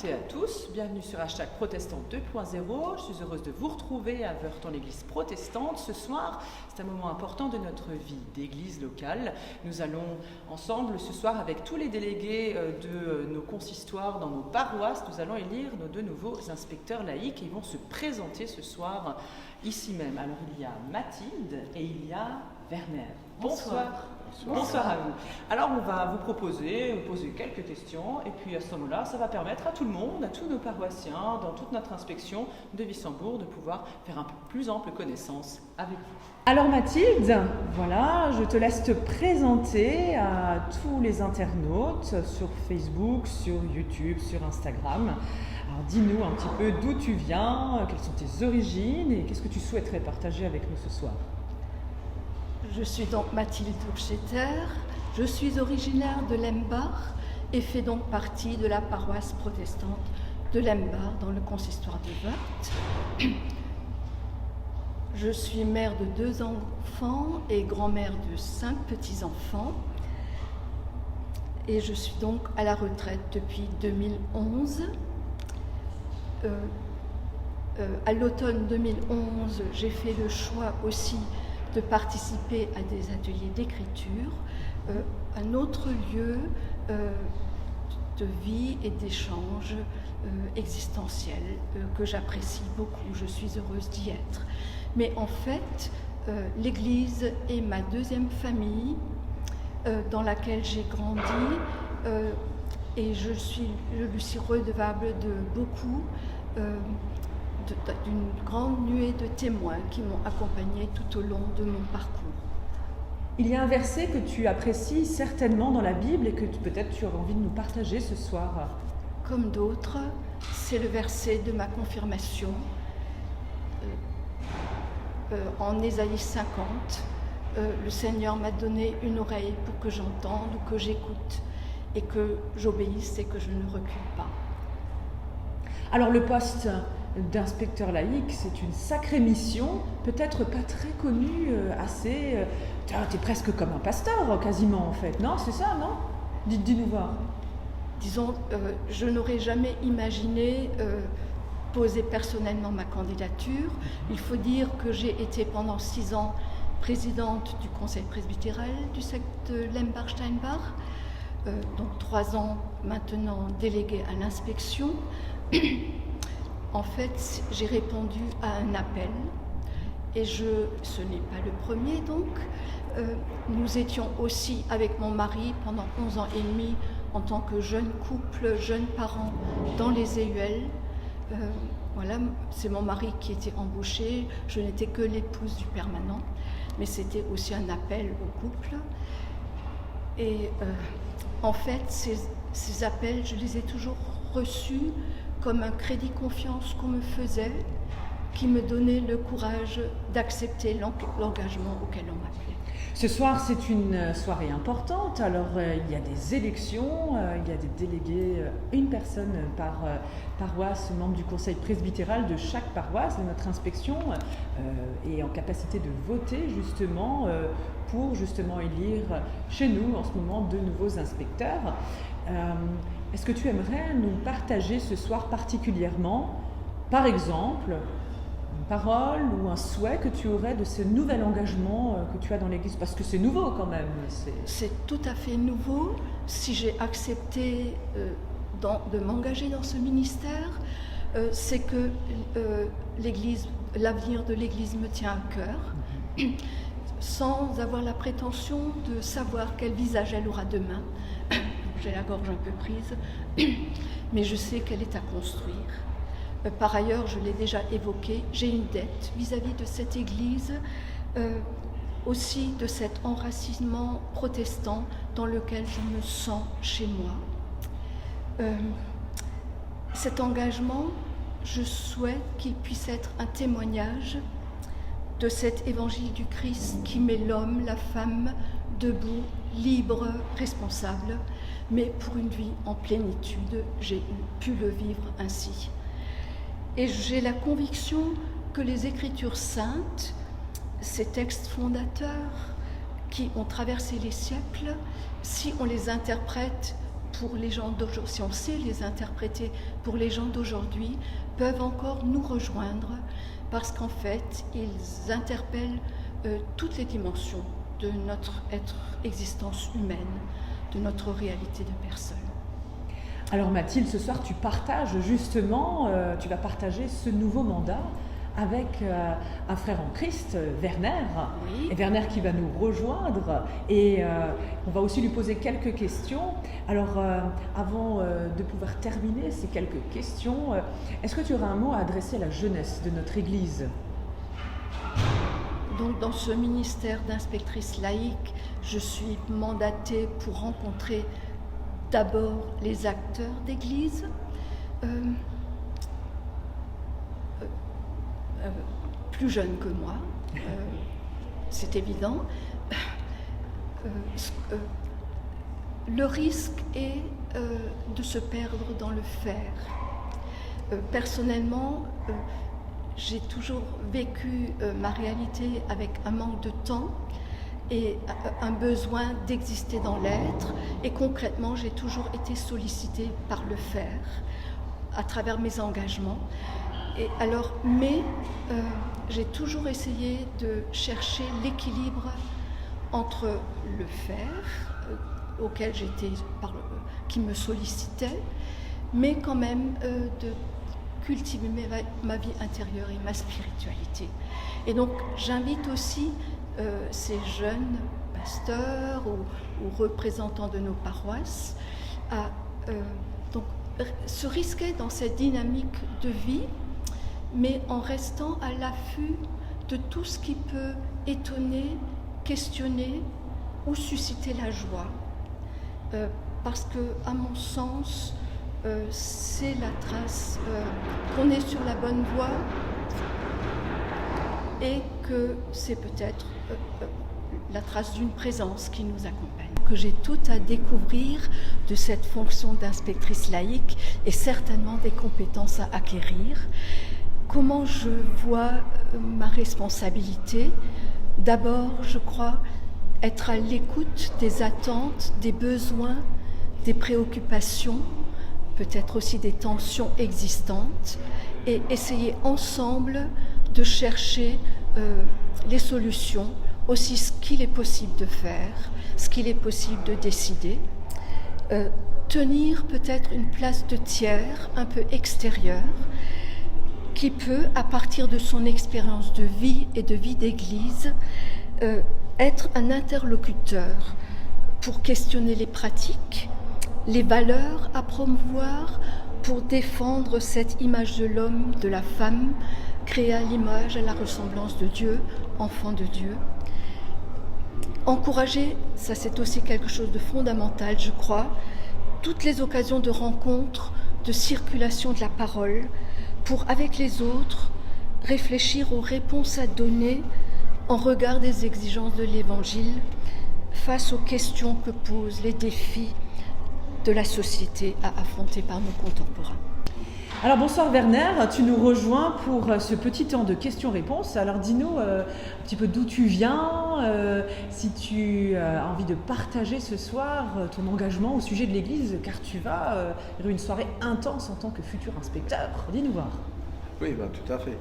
toutes et à tous, bienvenue sur Hashtag Protestant 2.0. Je suis heureuse de vous retrouver à Wörth, l'église protestante. Ce soir, c'est un moment important de notre vie d'église locale. Nous allons ensemble ce soir avec tous les délégués de nos consistoires dans nos paroisses, nous allons élire nos deux nouveaux inspecteurs laïcs et ils vont se présenter ce soir ici même. Alors il y a Mathilde et il y a Werner. Bonsoir. Bonsoir à vous. Alors on va vous poser quelques questions et puis à ce moment-là, ça va permettre à tout le monde, à tous nos paroissiens, dans toute notre inspection de Wissembourg, de pouvoir faire un peu plus ample connaissance avec vous. Alors Mathilde, voilà, je te laisse te présenter à tous les internautes sur Facebook, sur YouTube, sur Instagram. Alors dis-nous un petit peu d'où tu viens, quelles sont tes origines et qu'est-ce que tu souhaiterais partager avec nous ce soir. Je suis donc Mathilde Hochstetter, je suis originaire de Lembach et fais donc partie de la paroisse protestante de Lembach dans le consistoire de Wörth. Je suis mère de 2 enfants et grand-mère de 5 petits-enfants et je suis donc à la retraite depuis 2011. À l'automne 2011, j'ai fait le choix aussi de participer à des ateliers d'écriture, un autre lieu de vie et d'échange existentiel que j'apprécie beaucoup. Je suis heureuse d'y être. Mais en fait, l'Église est ma deuxième famille dans laquelle j'ai grandi et je lui suis redevable de beaucoup d'une grande nuée de témoins qui m'ont accompagnée tout au long de mon parcours. Il y a un verset que tu apprécies certainement dans la Bible et que peut-être tu aurais envie de nous partager ce soir. Comme d'autres, c'est le verset de ma confirmation en Ésaïe 50. Le Seigneur m'a donné une oreille pour que j'entende ou que j'écoute et que j'obéisse et que je ne recule pas. Alors le poste d'inspecteur laïque, c'est une sacrée mission, peut-être pas très connue, t'es presque comme un pasteur quasiment en fait, non? C'est ça, non? Dis-nous voir. Disons, je n'aurais jamais imaginé poser personnellement ma candidature. Il faut dire que j'ai été pendant 6 ans présidente du conseil presbytéral du secte de Lembach-Steinbach, donc 3 ans maintenant déléguée à l'inspection. En fait, j'ai répondu à un appel et ce n'est pas le premier donc. Nous étions aussi avec mon mari pendant 11 ans et demi en tant que jeune couple, jeunes parents dans les EUL. Voilà, c'est mon mari qui était embauché, je n'étais que l'épouse du permanent, mais c'était aussi un appel au couple. Et en fait, ces appels, je les ai toujours reçus comme un crédit confiance qu'on me faisait, qui me donnait le courage d'accepter l'engagement auquel on m'appelait. Ce soir, c'est une soirée importante. Alors, il y a des élections, il y a des délégués, une personne par paroisse, membre du conseil presbytéral de chaque paroisse de notre inspection, est en capacité de voter justement pour justement élire chez nous en ce moment 2 nouveaux inspecteurs. Est-ce que tu aimerais nous partager ce soir particulièrement, par exemple, une parole ou un souhait que tu aurais de ce nouvel engagement que tu as dans l'Église? Parce que c'est nouveau quand même. C'est tout à fait nouveau. Si j'ai accepté de m'engager dans ce ministère, c'est que l'avenir de l'Église me tient à cœur, sans avoir la prétention de savoir quel visage elle aura demain. J'ai la gorge un peu prise, mais je sais qu'elle est à construire. Par ailleurs, je l'ai déjà évoqué, j'ai une dette vis-à-vis de cette Église, aussi de cet enracinement protestant dans lequel je me sens chez moi. Cet engagement, je souhaite qu'il puisse être un témoignage de cet évangile du Christ qui met l'homme, la femme, debout, libre, responsable, mais pour une vie en plénitude, j'ai pu le vivre ainsi. Et j'ai la conviction que les Écritures saintes, ces textes fondateurs qui ont traversé les siècles, si on les interprète pour les gens d'aujourd'hui, si on sait les interpréter pour les gens d'aujourd'hui, peuvent encore nous rejoindre parce qu'en fait, ils interpellent toutes les dimensions de notre existence humaine, de notre réalité de personne. Alors Mathilde, ce soir tu partages justement, tu vas partager ce nouveau mandat avec un frère en Christ, Werner, Oui. et Werner qui va nous rejoindre et on va aussi lui poser quelques questions. Alors avant de pouvoir terminer ces quelques questions, est-ce que tu auras un mot à adresser à la jeunesse de notre Église ? Donc dans ce ministère d'inspectrice laïque, je suis mandatée pour rencontrer d'abord les acteurs d'Église, plus jeunes que moi, c'est évident. Le risque est de se perdre dans le faire. Personnellement, j'ai toujours vécu ma réalité avec un manque de temps et un besoin d'exister dans l'être. Et concrètement, j'ai toujours été sollicitée par le faire à travers mes engagements. Mais j'ai toujours essayé de chercher l'équilibre entre le faire, auquel qui me sollicitait, mais quand même de cultiver ma vie intérieure et ma spiritualité. Et donc j'invite aussi ces jeunes pasteurs ou représentants de nos paroisses à se risquer dans cette dynamique de vie, mais en restant à l'affût de tout ce qui peut étonner, questionner ou susciter la joie. Parce que, à mon sens, c'est la trace qu'on est sur la bonne voie et que c'est peut-être la trace d'une présence qui nous accompagne. Que j'ai tout à découvrir de cette fonction d'inspectrice laïque et certainement des compétences à acquérir. Comment je vois ma responsabilité ? D'abord, je crois être à l'écoute des attentes, des besoins, des préoccupations, peut-être aussi des tensions existantes, et essayer ensemble de chercher les solutions, aussi ce qu'il est possible de faire, ce qu'il est possible de décider. Tenir peut-être une place de tiers un peu extérieure, qui peut, à partir de son expérience de vie et de vie d'église, être un interlocuteur pour questionner les pratiques, les valeurs à promouvoir, pour défendre cette image de l'homme, de la femme, créée à l'image, à la ressemblance de Dieu, enfant de Dieu. Encourager, ça c'est aussi quelque chose de fondamental, je crois, toutes les occasions de rencontre, de circulation de la parole, pour, avec les autres, réfléchir aux réponses à donner en regard des exigences de l'Évangile, face aux questions que posent les défis de la société à affronter par nos contemporains. Alors bonsoir Werner, tu nous rejoins pour ce petit temps de questions-réponses. Alors dis-nous un petit peu d'où tu viens, si tu as envie de partager ce soir ton engagement au sujet de l'Église, car tu vas une soirée intense en tant que futur inspecteur. Dis-nous voir. Oui, tout à fait.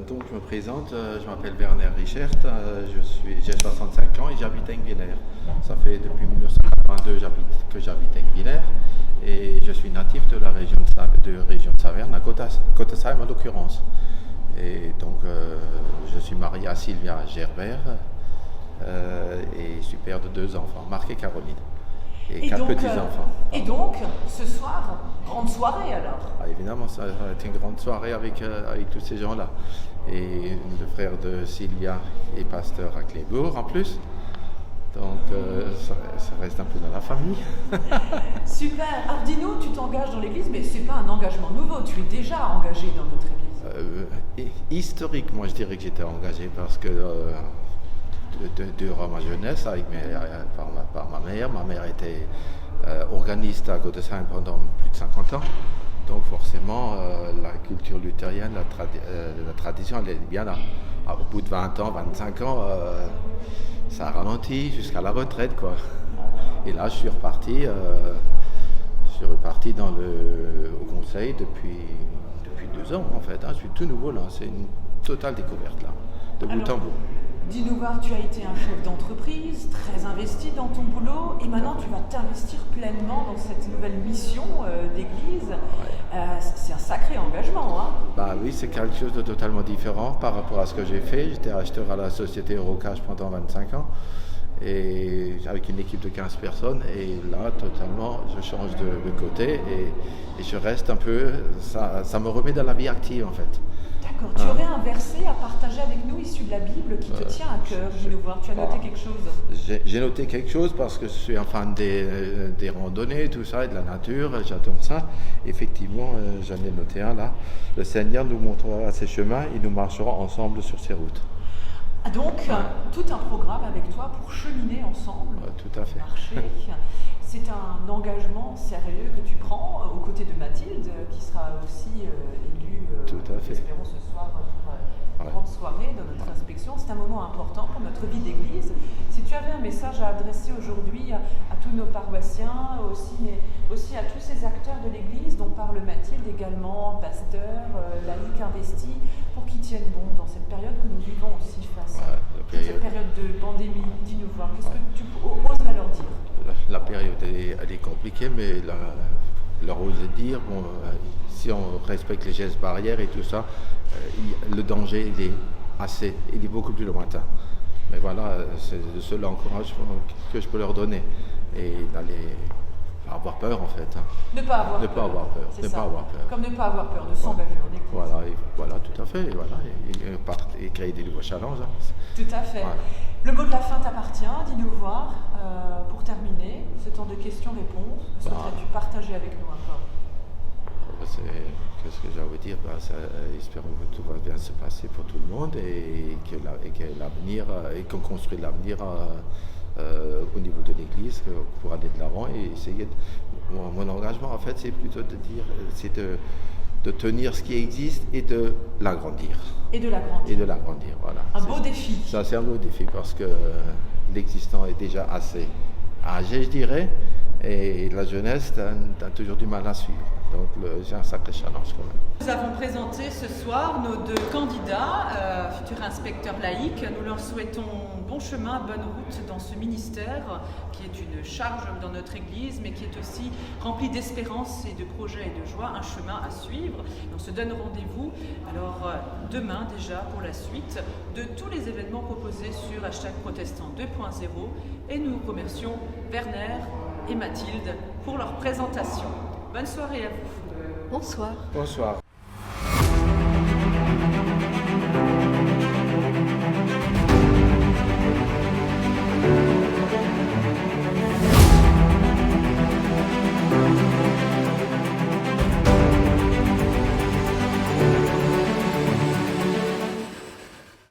Donc je me présente, je m'appelle Werner Richert, j'ai 65 ans et j'habite à Enguillers. Ça fait depuis 1982 que j'habite à Enguillers et je suis natif de la région de Saverne, à Cottesheim en l'occurrence. Et donc je suis marié à Sylvia Gerbert et je suis père de 2 enfants, Marc et Caroline. Et 4 petits-enfants. Et donc, ce soir, grande soirée alors. Évidemment, ça va être une grande soirée avec tous ces gens-là. Et le frère de Sylvia est pasteur à Clébourg en plus. Donc ça reste un peu dans la famille. Super. Alors dis-nous, tu t'engages dans l'église, mais c'est pas un engagement nouveau, tu es déjà engagé dans notre église. Historiquement, je dirais que j'étais engagé parce que durant ma jeunesse, par ma mère. Ma mère était organiste à Cottesheim pendant plus de 50 ans. Donc forcément, la culture luthérienne, la tradition, elle est bien là. Au bout de 20 ans, 25 ans, ça ralentit jusqu'à la retraite, quoi. Et là, je suis reparti suis reparti au conseil depuis 2 ans en fait. Je suis tout nouveau là, c'est une totale découverte là, de bout en bout. Dis-nous voir, tu as été un chef d'entreprise, très investi dans ton boulot, et maintenant tu vas t'investir pleinement dans cette nouvelle mission d'église. C'est un sacré engagement, hein? Bah oui, c'est quelque chose de totalement différent par rapport à ce que j'ai fait. J'étais acheteur à la société Eurocash pendant 25 ans, et avec une équipe de 15 personnes, et là, totalement, je change de côté, et je reste un peu, ça me remet dans la vie active en fait. D'accord. Tu aurais un verset à partager avec nous issu de la Bible qui te tient à cœur, dis-nous voir. Tu as noté quelque chose? J'ai noté quelque chose parce que je suis un fan des randonnées, tout ça, et de la nature, j'adore ça. Effectivement, j'en ai noté un là. Le Seigneur nous montrera ses chemins et nous marcherons ensemble sur ses routes. Donc, tout un programme avec toi pour cheminer ensemble, tout à fait. Marcher. C'est un engagement sérieux que tu prends aux côtés de Mathilde, qui sera aussi élue, espérons ce soir, pour une grande soirée dans notre inspection. C'est un moment important pour notre vie d'église. Si tu avais un message à adresser aujourd'hui à tous nos paroissiens, mais aussi à tous ces acteurs de l'église dont parle Mathilde également, pasteurs, laïcs investis, pour qu'ils tiennent bon dans cette période que nous vivons aussi face à cette période de pandémie. Dis-nous voir, qu'est-ce que tu oserais leur dire? La période elle est compliquée, mais leur oser dire, si on respecte les gestes barrières et tout ça, le danger il est beaucoup plus lointain. Mais voilà, c'est le seul encouragement que je peux leur donner, et d'aller avoir peur en fait. Ne pas avoir peur. Pas avoir peur. Comme ne pas avoir peur de s'engager en église. Voilà, tout à fait. Et créer des nouveaux challenges. Tout à fait. Ouais. Le mot de la fin t'appartient, dis-nous voir, pour terminer ce temps de questions-réponses, que souhaiterais-tu partager avec nous encore? Qu'est-ce que j'ai envie de dire? Espérons que tout va bien se passer pour tout le monde, et qu'on construit l'avenir au niveau de l'Église pour aller de l'avant et essayer. Mon engagement, en fait, c'est plutôt de tenir ce qui existe et de l'agrandir. Et de l'agrandir. Voilà. Un beau défi. Ça, c'est un beau défi parce que l'existant est déjà assez âgé, je dirais, et la jeunesse a toujours du mal à suivre. Donc, j'ai un sacré challenge quand même. Nous avons présenté ce soir nos 2 candidats, futurs inspecteurs laïcs. Nous leur souhaitons bon chemin, bonne route dans ce ministère qui est une charge dans notre Église, mais qui est aussi rempli d'espérance et de projets et de joie, un chemin à suivre. Et on se donne rendez-vous alors demain déjà pour la suite de tous les événements proposés sur #protestant 2.0, et nous remercions Werner et Mathilde pour leur présentation. Bonne soirée à vous. Bonsoir. Bonsoir.